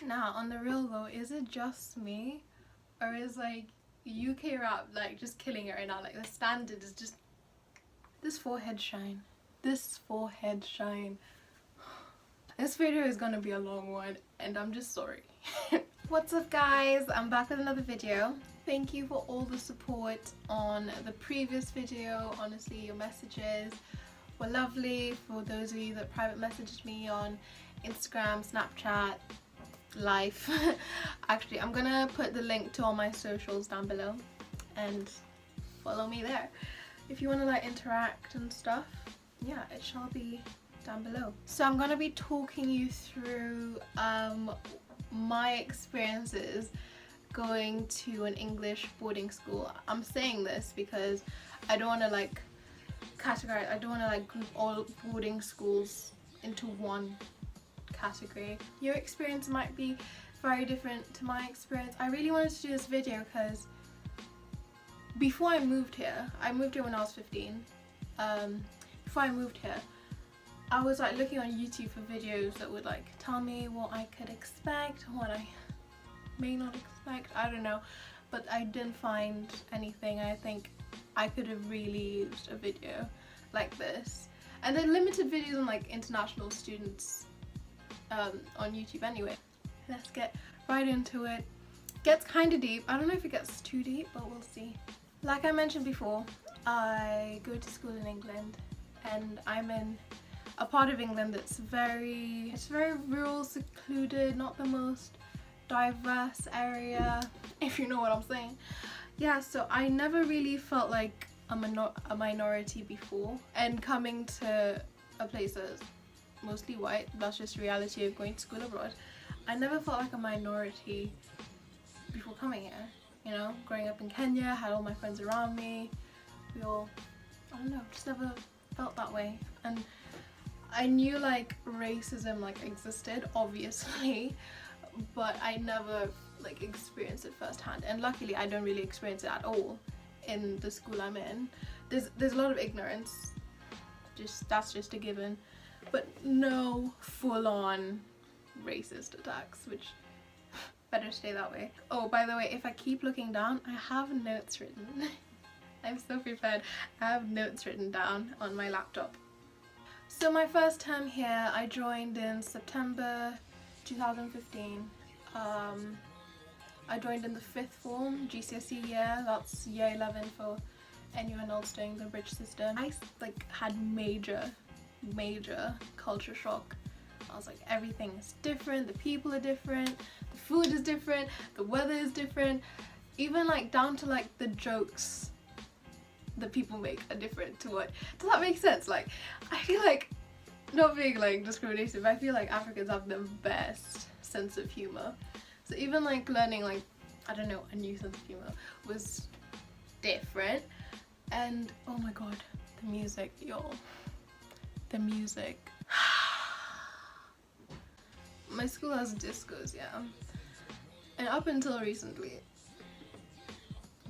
Now, on the real though, is it just me? Or is like UK rap like just killing it right now? Like the standard is just this forehead shine. This forehead shine. This video is gonna be a long one and I'm just sorry. What's up guys? I'm back with another video. Thank you for all the support on the previous video. Honestly, your messages were lovely. For those of you that private messaged me on Instagram, Snapchat, life. Actually, I'm gonna put the link to all my socials down below and follow me there if you want to like interact and stuff. Yeah, it shall be down below. So I'm gonna be talking you through my experiences going to an English boarding school. I'm saying this because I don't want to like categorize, I don't want to like group all boarding schools into one category. Your experience might be very different to my experience. I really wanted to do this video because before I moved here when I was 15. Before I moved here, I was like looking on YouTube for videos that would like tell me what I could expect, what I may not expect, I don't know, but I didn't find anything. I think I could have really used a video like this, and then limited videos on like international students on YouTube anyway. Let's get right into it. Gets kind of deep. I don't know if it gets too deep, but we'll see. Like I mentioned before, I go to school in England and I'm in a part of England that's very rural, secluded, not the most diverse area, if you know what I'm saying. Yeah, so I never really felt like a minority before, and coming to a place that's mostly white, that's just the reality of going to school abroad. I never felt like a minority before coming here, you know. Growing up in Kenya, had all my friends around me, we all, I don't know, just never felt that way. And I knew like racism like existed, obviously, but I never like experienced it firsthand, and luckily I don't really experience it at all in the school I'm in. There's a lot of ignorance, that's just a given, but no full-on racist attacks, which better stay that way. Oh, by the way, if I keep looking down, I have notes written. I'm so prepared. I have notes written down on my laptop. So my first term here, I joined in September 2015. I joined in the 5th form GCSE year, that's year 11 for anyone else doing the bridge system. I like had major culture shock. I was like, everything is different, the people are different, the food is different, the weather is different, even like down to like the jokes that people make are different to what, does that make sense? Like, I feel like, not being like discriminative, but I feel like Africans have the best sense of humor. So even like learning like, I don't know, a new sense of humor was different. And oh my god, the music, y'all. The music. My school has discos, yeah. And up until recently,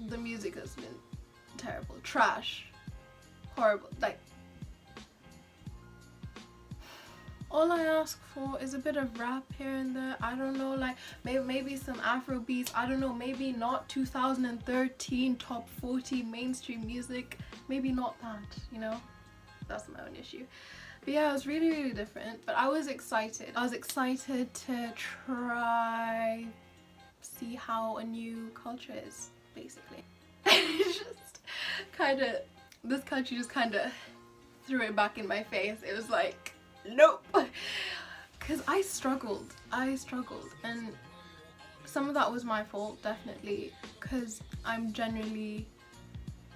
the music has been terrible. Trash. Horrible. Like, all I ask for is a bit of rap here and there. I don't know, like maybe some Afro beats. I don't know, maybe not 2013 top 40 mainstream music. Maybe not that, you know? That's my own issue. But yeah, it was really different. But I was excited. I was excited to try see how a new culture is, basically. It's just kind of, this country just kind of threw it back in my face. It was like, nope, because I struggled, and some of that was my fault, definitely, because I'm generally,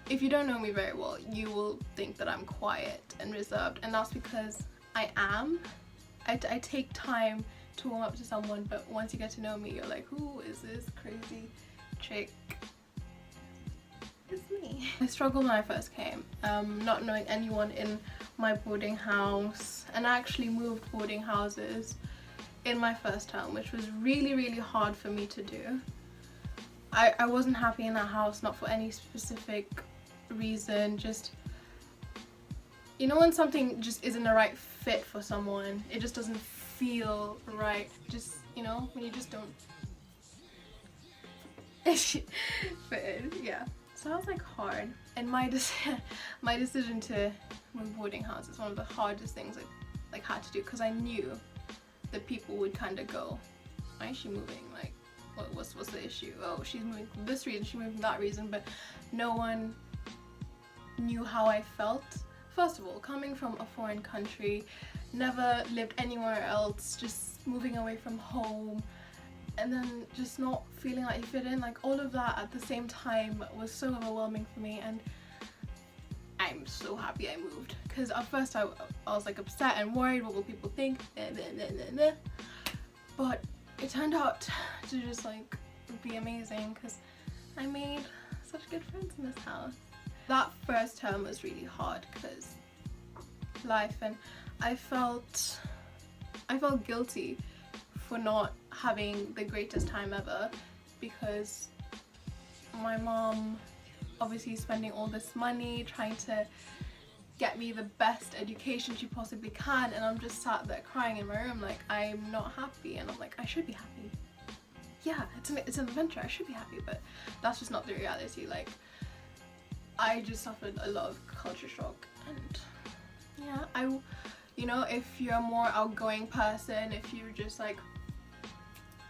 if you don't know me very well, you will think that I'm quiet and reserved, and that's because I am. I take time to warm up to someone, but once you get to know me, you're like, who is this crazy chick? It's me. I struggled when I first came, not knowing anyone in my boarding house, and I actually moved boarding houses in my first term, which was really hard for me to do. I wasn't happy in that house, not for any specific reason. Just, you know, when something just isn't the right fit for someone, it just doesn't feel right. Just, you know, when you just don't fit in. Yeah. So that was like hard. And my decision to move boarding house is one of the hardest things I like had to do, because I knew that people would kind of go, why is she moving? Like, what's the issue? Oh, she's moving for this reason, she's moving for that reason. But no one knew how I felt. First of all, coming from a foreign country, never lived anywhere else, just moving away from home, and then just not feeling like you fit in, like all of that at the same time was so overwhelming for me. And I'm so happy I moved, because at first I was like upset and worried, what will people think, but it turned out to just like be amazing, because I made such good friends in this house. That first term was really hard because life, and I felt guilty for not having the greatest time ever, because my mom obviously spending all this money trying to get me the best education she possibly can, and I'm just sat there crying in my room like I'm not happy. And I'm like, I should be happy. Yeah, it's an adventure, I should be happy, but that's just not the reality. Like, I just suffered a lot of culture shock. And yeah, you know, if you're a more outgoing person, if you just like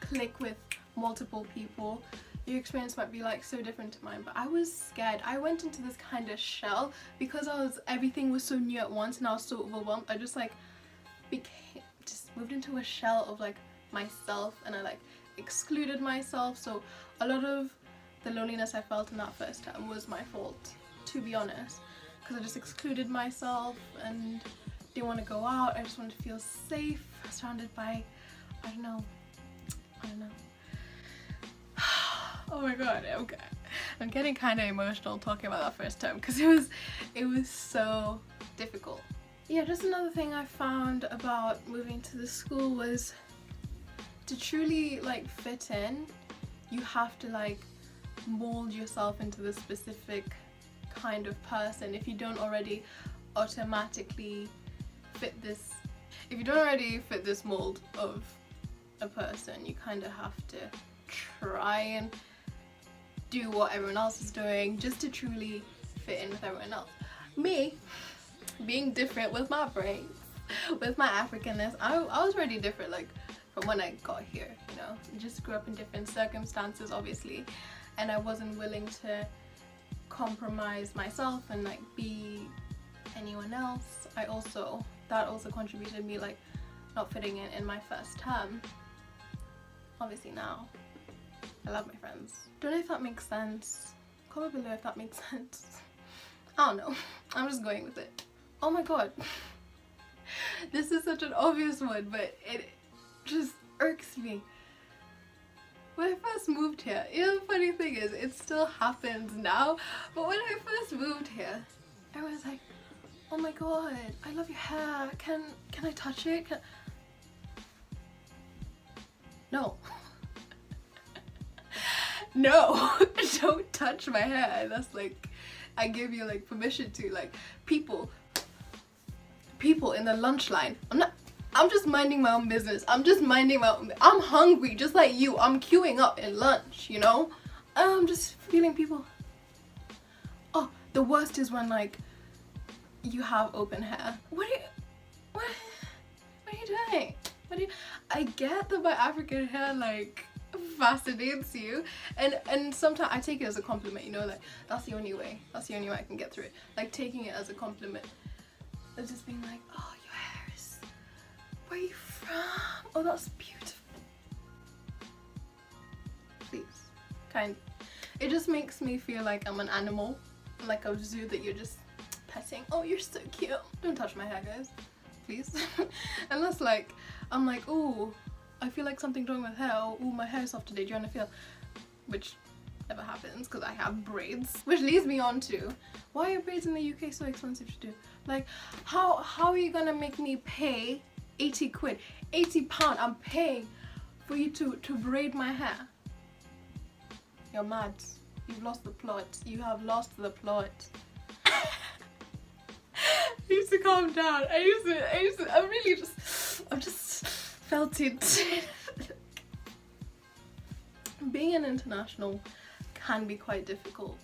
click with multiple people, your experience might be like so different to mine. But I was scared. I went into this kind of shell because everything was so new at once, and I was so overwhelmed. I just like moved into a shell of like myself, and I like excluded myself. So a lot of the loneliness I felt in that first term was my fault, to be honest, because I just excluded myself and didn't want to go out. I just wanted to feel safe, surrounded by, I don't know. Oh my god, okay. I'm getting kind of emotional talking about that first term, because it was so difficult. Yeah, just another thing I found about moving to the school was to truly like fit in, you have to like mold yourself into the specific kind of person. If you don't already automatically fit this, if you don't already fit this mold of a person, you kind of have to try and do what everyone else is doing just to truly fit in with everyone else. Me, being different with my brains, with my Africanness, I was already different like from when I got here, you know. Just grew up in different circumstances, obviously, and I wasn't willing to compromise myself and like be anyone else. That also contributed me like not fitting in my first term. Obviously now I love my friends. Don't know if that makes sense. Comment below if that makes sense. I don't know. I'm just going with it. Oh my god. This is such an obvious one, but it just irks me. When I first moved here, you know, the funny thing is, it still happens now, but when I first moved here, everyone was like, oh my god, I love your hair. Can I touch it? No. No, don't touch my hair. That's like, I give you like permission to. Like, people in the lunch line, I'm just minding my own business. I'm hungry just like you. I'm queuing up in lunch, you know? I'm just feeling people. Oh, the worst is when like you have open hair. What are you doing? I get that my African hair like fascinates you, and sometimes I take it as a compliment, you know, like that's the only way I can get through it, like taking it as a compliment. It's just being like, oh, your hair is, where are you from? Oh, that's beautiful. Please, it just makes me feel like I'm an animal, like a zoo that you're just petting. Oh, you're so cute. Don't touch my hair, guys, please. Unless like I'm like, oh, I feel like something's wrong with hair. Oh, my hair is off today. Do you want to feel? Which never happens because I have braids. Which leads me on to, why are braids in the UK so expensive to do? Like, how are you gonna make me pay 80 quid, 80 pound? I'm paying for you to braid my hair. You're mad. You've lost the plot. You have lost the plot. I used to calm down. I've just felt it. Being an international can be quite difficult.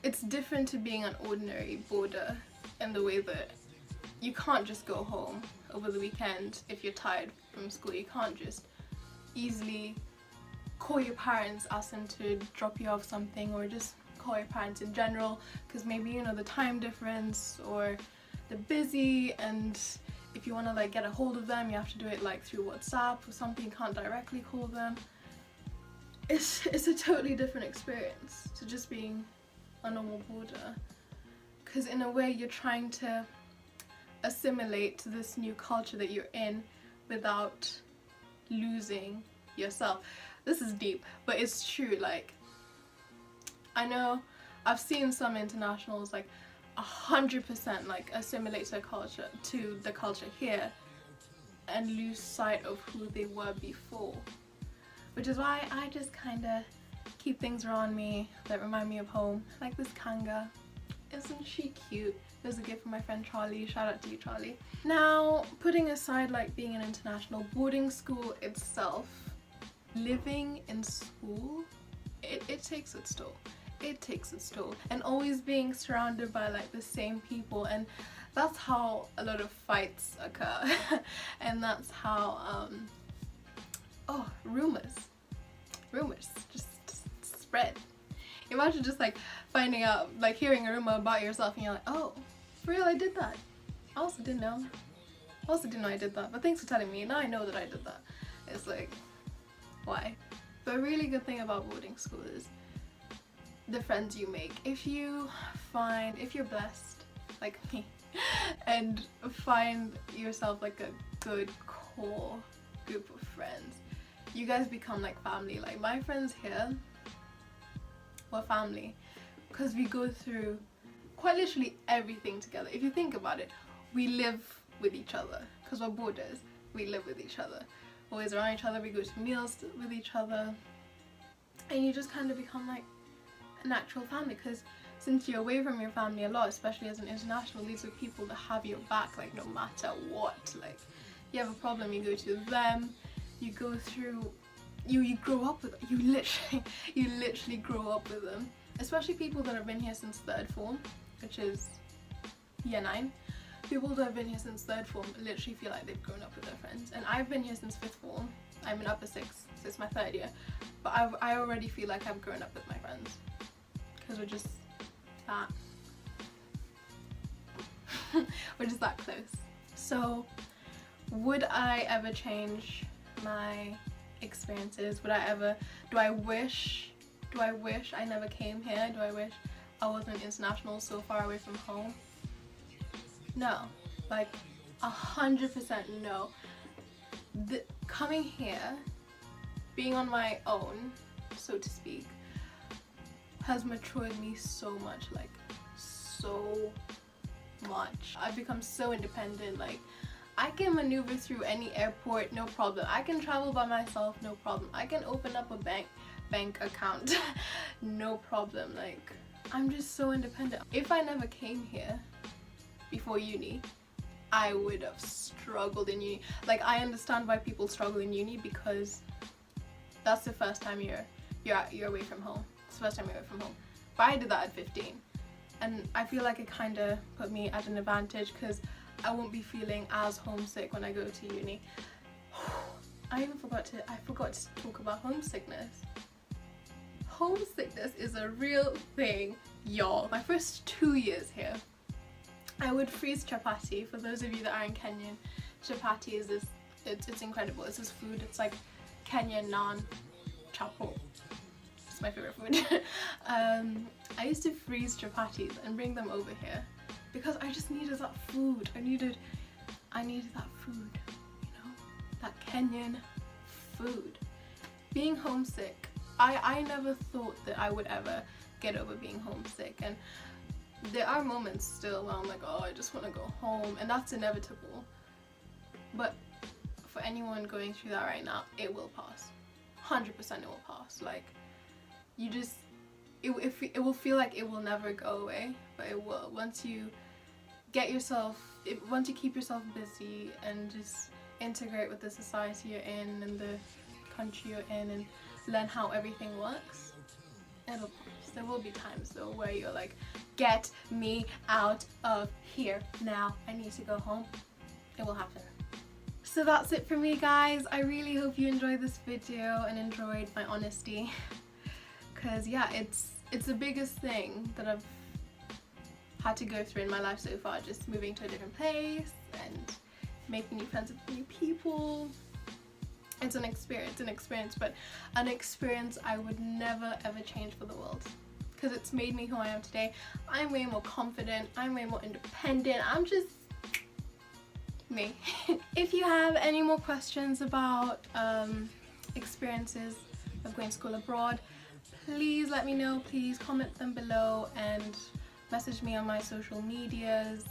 It's different to being an ordinary boarder in the way that you can't just go home over the weekend if you're tired from school. You can't just easily call your parents, ask them to drop you off something, or just call your parents in general, because maybe, you know, the time difference, or they're busy, and if you want to like get a hold of them, you have to do it like through WhatsApp or something. You can't directly call them. It's a totally different experience to just being a normal boarder, because in a way you're trying to assimilate to this new culture that you're in without losing yourself. This is deep, but it's true. Like, I know I've seen some internationals like 100% like assimilate to the culture here and lose sight of who they were before, which is why I just kind of keep things around me that remind me of home, like this kanga. Isn't she cute? It was a gift from my friend Charlie. Shout out to you, Charlie. Now, putting aside like being an international, boarding school itself, living in school, it takes its toll. It takes its toll. And always being surrounded by like the same people, and that's how a lot of fights occur. And that's how rumors just spread. Imagine just like finding out, like hearing a rumor about yourself, and you're like, oh, for real, I did that. I also didn't know. I did that, but thanks for telling me. Now I know that I did that. It's like, why? But a really good thing about boarding school is the friends you make. If you're blessed, like me, and find yourself like a good core group of friends, you guys become like family. Like my friends here, we're family, because we go through quite literally everything together. If you think about it, we live with each other, because we're boarders. We live with each other, always around each other. We go to meals with each other, and you just kind of become like an actual family, because since you're away from your family a lot, especially as an international, these are people that have your back, like no matter what. Like you have a problem, you go to them. You go through, you grow up with, you literally grow up with them. Especially people that have been here since 3rd form, which is year 9. People that have been here since 3rd form literally feel like they've grown up with their friends. And I've been here since 5th form. I'm in upper 6, so it's my 3rd year. But I already feel like I've grown up with my friends, because we're just that we're just that close. So would I ever change my experiences? Do I wish I never came here? Do I wish I wasn't international, so far away from home? No, like 100% no. Coming here, being on my own, so to speak, has matured me so much, like so much. I've become so independent. Like I can maneuver through any airport, no problem. I can travel by myself, no problem. I can open up a bank account, no problem. Like I'm just so independent. If I never came here before uni, I would have struggled in uni. Like I understand why people struggle in uni, because that's the first time you're away from home. It's the first time you're away from home. But I did that at 15, and I feel like it kind of put me at an advantage, because I won't be feeling as homesick when I go to uni. I forgot to talk about homesickness. Homesickness is a real thing, y'all. My first 2 years here, I would freeze chapati. For those of you that aren't Kenyan, chapati is this, it's incredible. It's this food, it's like Kenyan naan chapo. It's my favorite food. I used to freeze chapatis and bring them over here, because I just needed that food. I needed that food, you know, that Kenyan food. Being homesick, I never thought that I would ever get over being homesick, and there are moments still where I'm like, oh, I just want to go home, and that's inevitable. But for anyone going through that right now, it will pass. 100% it will pass. Like, you just it will feel like it will never go away, but it will once you get yourself, once you keep yourself busy and just integrate with the society you're in and the country you're in and learn how everything works. It'll pass. There will be times though where you're like, get me out of here now, I need to go home. It will happen. So that's it for me, guys. I really hope you enjoyed this video and enjoyed my honesty, because yeah, it's the biggest thing that I've had to go through in my life so far, just moving to a different place and making new friends with new people. It's an experience, but an experience I would never ever change for the world, because it's made me who I am today. I'm way more confident, I'm way more independent, I'm just me. If you have any more questions about experiences of going to school abroad, please let me know. Please comment them below and message me on my social medias,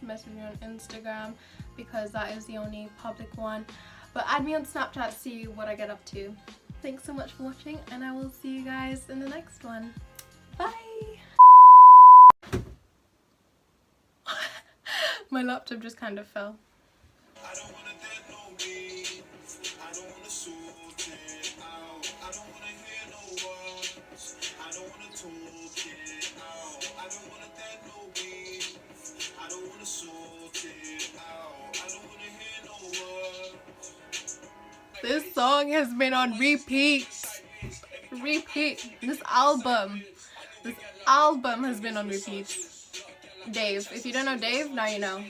message me on Instagram, because that is the only public one. But add me on Snapchat, see what I get up to. Thanks so much for watching, and I will see you guys in the next one. Bye! My laptop just kind of fell. I don't wanna dead no me. I don't wanna sort it out. I don't wanna hear no words. I don't wanna talk it out. I don't wanna dead no me. I don't wanna sort it out. I don't wanna hear no words. This song has been on repeat. This album has been on repeat. Dave, if you don't know Dave, now you know.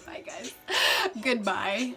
Bye guys. Goodbye.